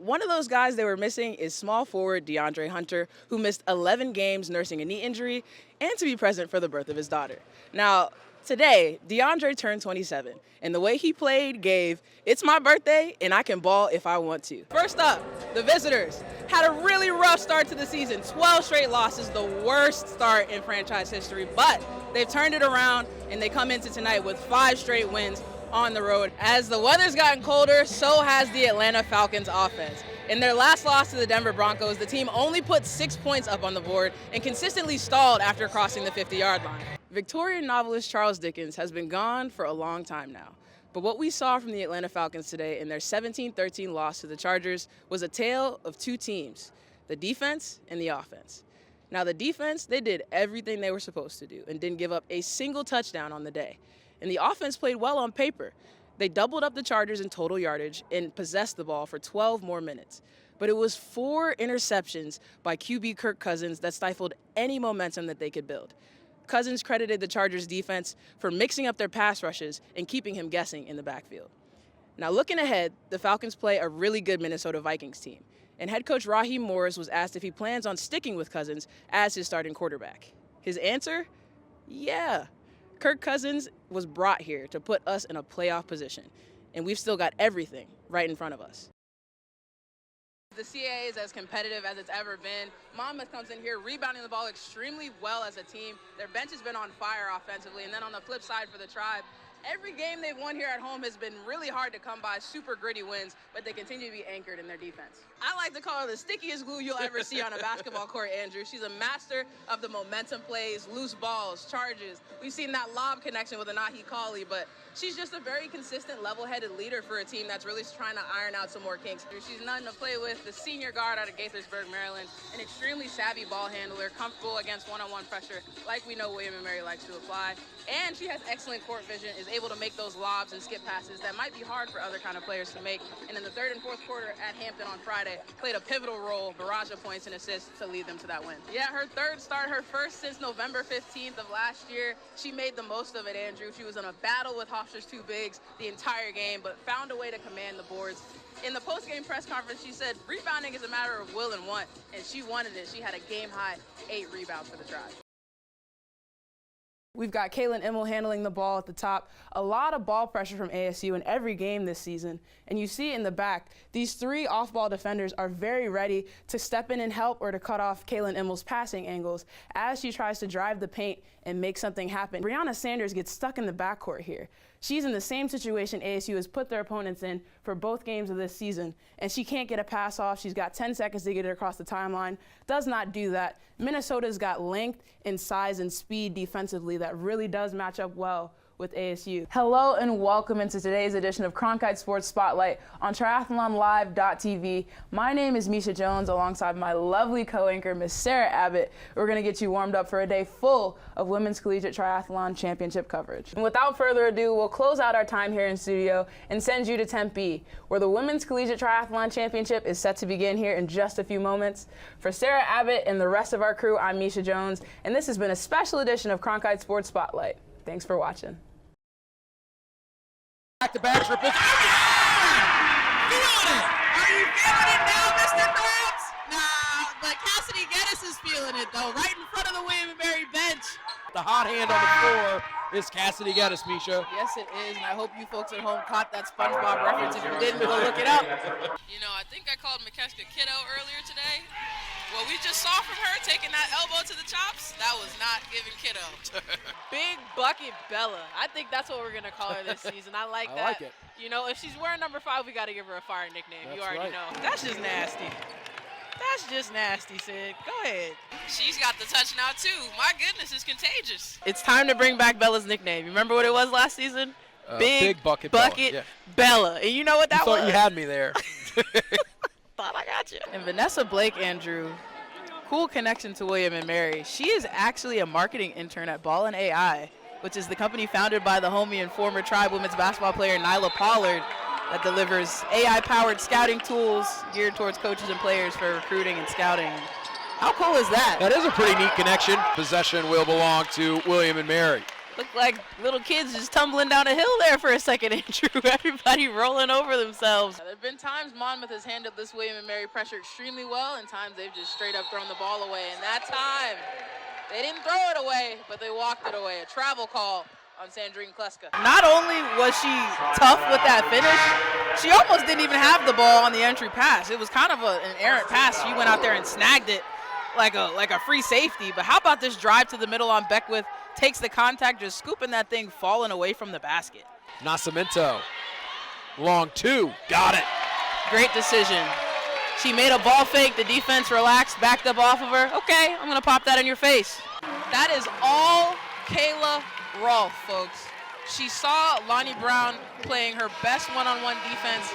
one of those guys they were missing is small forward DeAndre Hunter, who missed 11 games nursing a knee injury and to be present for the birth of his daughter. Now, today, DeAndre turned 27, and the way he played gave, it's my birthday, and I can ball if I want to. First up, the visitors had a really rough start to the season. 12 straight losses, the worst start in franchise history, but they've turned it around, and they come into tonight with 5 straight wins on the road. As the weather's gotten colder, so has the Atlanta Falcons offense. In their last loss to the Denver Broncos, the team only put 6 points up on the board and consistently stalled after crossing the 50-yard line. Victorian novelist Charles Dickens has been gone for a long time now. But what we saw from the Atlanta Falcons today in their 17-13 loss to the Chargers was a tale of two teams, the defense and the offense. Now, the defense, they did everything they were supposed to do and didn't give up a single touchdown on the day. And the offense played well on paper. They doubled up the Chargers in total yardage and possessed the ball for 12 more minutes. But it was 4 interceptions by QB Kirk Cousins that stifled any momentum that they could build. Cousins credited the Chargers defense for mixing up their pass rushes and keeping him guessing in the backfield. Now, looking ahead, the Falcons play a really good Minnesota Vikings team. And head coach Raheem Morris was asked if he plans on sticking with Cousins as his starting quarterback. His answer? Yeah. Kirk Cousins was brought here to put us in a playoff position, and we've still got everything right in front of us. The CAA is as competitive as it's ever been. Monmouth comes in here rebounding the ball extremely well as a team. Their bench has been on fire offensively, and then on the flip side for the Tribe, every game they've won here at home has been really hard to come by, super gritty wins, but they continue to be anchored in their defense. I like to call her the stickiest glue you'll ever see on a basketball court, Andrew. She's a master of the momentum plays, loose balls, charges. We've seen that lob connection with Anahi Cauley, but she's just a very consistent, level-headed leader for a team that's really trying to iron out some more kinks. She's nothing to play with. The senior guard out of Gaithersburg, Maryland, an extremely savvy ball handler, comfortable against one-on-one pressure, like we know William & Mary likes to apply. And she has excellent court vision, is able to make those lobs and skip passes that might be hard for other kind of players to make. And in the third and fourth quarter at Hampton on Friday, played a pivotal role, barrage of points and assists to lead them to that win. Yeah, her third start, her first since November 15th of last year. She made the most of it, Andrew. She was in a battle with Hofstra's two bigs the entire game, but found a way to command the boards. In the post-game press conference, she said rebounding is a matter of will and want, and she wanted it. She had a game-high 8 rebounds for the Tribe. We've got Kaylin Immel handling the ball at the top. A lot of ball pressure from ASU in every game this season. And you see in the back, these 3 off-ball defenders are very ready to step in and help or to cut off Kaylin Immel's passing angles as she tries to drive the paint and make something happen. Brianna Sanders gets stuck in the backcourt here. She's in the same situation ASU has put their opponents in for both games of this season, and she can't get a pass off. She's got 10 seconds to get it across the timeline. Does not do that. Minnesota's got length and size and speed defensively that really does match up well with ASU. Hello and welcome into today's edition of Cronkite Sports Spotlight on triathlonlive.tv. My name is Misha Jones alongside my lovely co-anchor, Miss Sarah Abbott. We're going to get you warmed up for a day full of Women's Collegiate Triathlon Championship coverage. And without further ado, we'll close out our time here in studio and send you to Tempe, where the Women's Collegiate Triathlon Championship is set to begin here in just a few moments. For Sarah Abbott and the rest of our crew, I'm Misha Jones, and this has been a special edition of Cronkite Sports Spotlight. Thanks for watching. Back-to-back triple. Feeling it! Are you feeling it now, Mr. Krabs? Nah, but Cassidy Geddes is feeling it, though, right in front of the William & Mary bench. The hot hand on the floor is Cassidy Geddes, Misha. Yes, it is, and I hope you folks at home caught that SpongeBob reference. If you didn't, go look it up. You know, I think I called Mikeska kiddo earlier today. What we just saw from her, taking that elbow to the chops, that was not giving kiddo. Big Bucket Bella. I think that's what we're going to call her this season. I like that. I like it. You know, if she's wearing number 5, we got to give her a fire nickname. That's you already right. know. That's just nasty. That's just nasty, Sid. Go ahead. She's got the touch now, too. My goodness, it's contagious. It's time to bring back Bella's nickname. You remember what it was last season? Big Bucket Bella. And you know what that was? Thought you had me there. Thought I got you. And Vanessa Blake, Andrew, cool connection to William & Mary. She is actually a marketing intern at Ball and AI, which is the company founded by the homie and former Tribe women's basketball player Nyla Pollard that delivers AI-powered scouting tools geared towards coaches and players for recruiting and scouting. How cool is that? That is a pretty neat connection. Possession will belong to William & Mary. Looked like little kids just tumbling down a hill there for a second, Andrew. Everybody rolling over themselves. There have been times Monmouth has handled this William & Mary pressure extremely well, and times they've just straight up thrown the ball away. And that time, they didn't throw it away, but they walked it away. A travel call on Sandrine Kleska. Not only was she tough with that finish, she almost didn't even have the ball on the entry pass. It was kind of an errant pass. She went out there and snagged it like a free safety. But how about this drive to the middle on Beckwith? Takes the contact, just scooping that thing, falling away from the basket. Nascimento, long two, got it. Great decision. She made a ball fake, the defense relaxed, backed up off of her. Okay, I'm gonna pop that in your face. That is all Kayla Rolfe, folks. She saw Lonnie Brown playing her best one-on-one defense,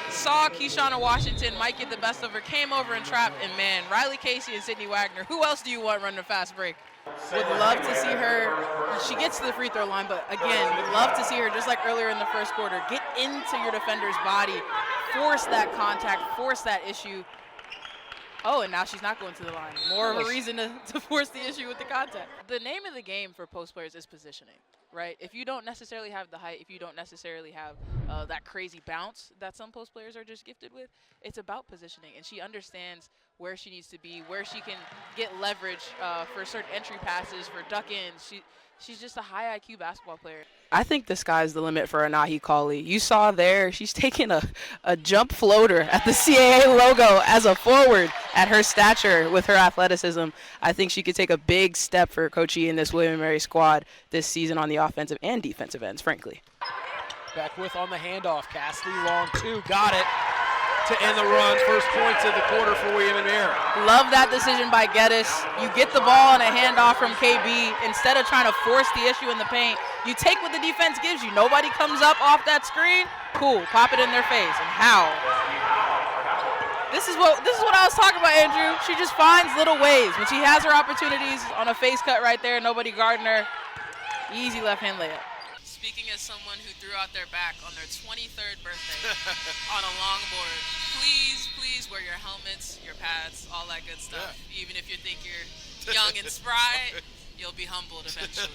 saw Keyshawn Washington might get the best of her, came over and trapped, and man, Riley Casey and Sydney Wagner, who else do you want running a fast break? Would love to see her, she gets to the free throw line, but again, would love to see her, just like earlier in the first quarter, get into your defender's body, force that contact, force that issue. Oh, and now she's not going to the line. More of a reason to force the issue with the contact. The name of the game for post players is positioning, right? If you don't necessarily have the height, if you don't necessarily have that crazy bounce that some post players are just gifted with, it's about positioning. And she understands where she needs to be, where she can get leverage for certain entry passes, for duck-ins. She's just a high IQ basketball player. I think the sky's the limit for Anahi Cauley. You saw there, she's taking a jump floater at the CAA logo as a forward at her stature with her athleticism. I think she could take a big step for Coach E in this William & Mary squad this season on the offensive and defensive ends, frankly. Beckwith on the handoff. Cassidy, long two, got it to end the runs. First points of the quarter for William & Mary. Love that decision by Geddes. You get the ball on a handoff from KB. Instead of trying to force the issue in the paint, you take what the defense gives you. Nobody comes up off that screen. Cool, pop it in their face. And how? This is what I was talking about, Andrew. She just finds little ways. When she has her opportunities on a face cut right there, nobody guarding her. Easy left-hand layup. Speaking as someone who threw out their back on their 23rd birthday on a longboard, please wear your helmets, your pads, all that good stuff. Yeah. Even if you think you're young and spry, you'll be humbled eventually.